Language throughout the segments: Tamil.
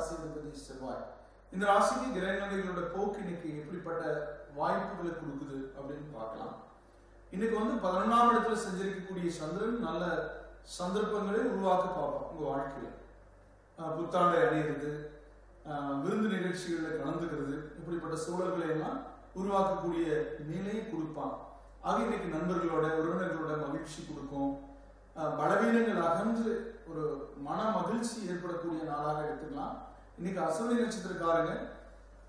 ராசிபதி செவ்வாய். இந்த ராசிக்கு கிரகங்களோட போக்கு இன்னைக்கு எப்படிப்பட்ட வாய்ப்புகளை கொடுக்குது அப்படின்னு பார்க்கலாம். இன்னைக்கு 11ஆம் இடத்துல செஞ்சிருக்கக்கூடிய சந்திரன் நல்ல சந்தர்ப்பங்களை உருவாக்க பார்ப்போம். உங்க வாழ்க்கையில புத்தாண்டை அடையிறது, விருந்து நிகழ்ச்சிகளில் கலந்துக்கிறது, இப்படிப்பட்ட சூழல்களை எல்லாம் உருவாக்கக்கூடிய நிலையை கொடுப்பான். ஆக இன்னைக்கு நண்பர்களோட உறவினர்களோட மகிழ்ச்சி கொடுக்கும். பலவீனங்கள் அகன்று ஒரு மன மகிழ்ச்சி ஏற்படக்கூடிய நாளாக எடுத்துக்கலாம். இன்னைக்கு அஸ்வினி நட்சத்திரக்காரங்க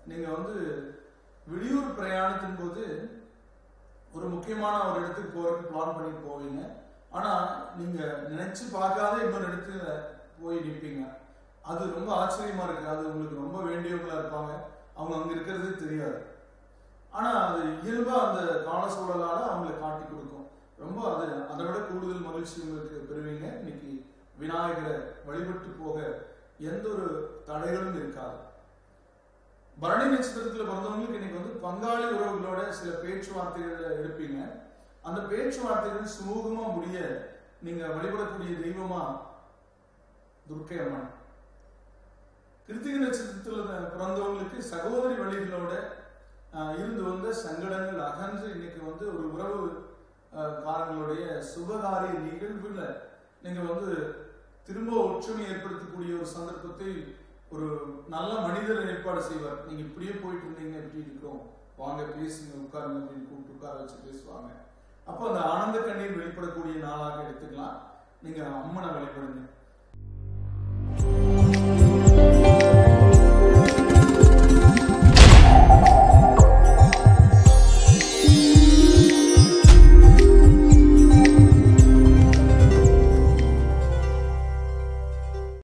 நீங்க வெளியூர் பிரயாணத்தின் போது ஒரு முக்கியமான ஒரு இடத்துக்கு போறதுக்கு பிளான் பண்ணி போவீங்க. ஆனா நீங்க நினைச்சு பார்க்காத இன்னொரு இடத்துல போய் நிற்பீங்க. அது ரொம்ப ஆச்சரியமா இருக்கு. அது உங்களுக்கு ரொம்ப வேண்டியவங்களா இருப்பாங்க, அவங்க அங்க இருக்கிறதே தெரியாது. ஆனா அது இயல்பா அந்த கால சூழலால அவங்களை காட்டி கொடுக்கும். ரொம்ப அதை விட கூடுதல் மகிழ்ச்சி உங்களுக்கு பெறுவீங்க. இன்னைக்கு விநாயகரை வழிபட்டு போக எந்த ஒரு தடைகளும் இருக்காது. பரணி நட்சத்திரத்துல பிறந்தவங்களுக்கு இன்னைக்கு பங்காளி உறவுகளோட சில பேச்சுவார்த்தைகளை எடுப்பீங்க. அந்த பேச்சுவார்த்தைகள் சுமூகமா முடிய நீங்க வழிபடக்கூடிய தெய்வமா துர்க்கை அம்மன். கிருத்திகை நட்சத்திரத்துல பிறந்தவங்களுக்கு சகோதரி வழிகளோட இருந்து வந்த சங்கடங்கள் அகன்று இன்னைக்கு ஒரு உறவு காரங்களுடைய சுபகாரிய நிகழ்வுல நீங்க திரும்ப ஒற்றுமை ஏற்படுத்தக்கூடிய ஒரு சந்தர்ப்பத்தை ஒரு நல்ல மனிதர் ஏற்பாடு செய்வார். நீங்க இப்படியே போயிட்டு இருந்தீங்க, எப்படி இருக்கிறோம், வாங்க பேசுங்க, உட்காருங்க அப்படின்னு கூப்பிட்டு உட்கார வச்சு பேசுவாங்க. அப்போ அந்த ஆனந்த கண்ணீர் வெளிப்படக்கூடிய நாளாக எடுத்துக்கலாம். நீங்க அம்மனை வழிபடுங்க.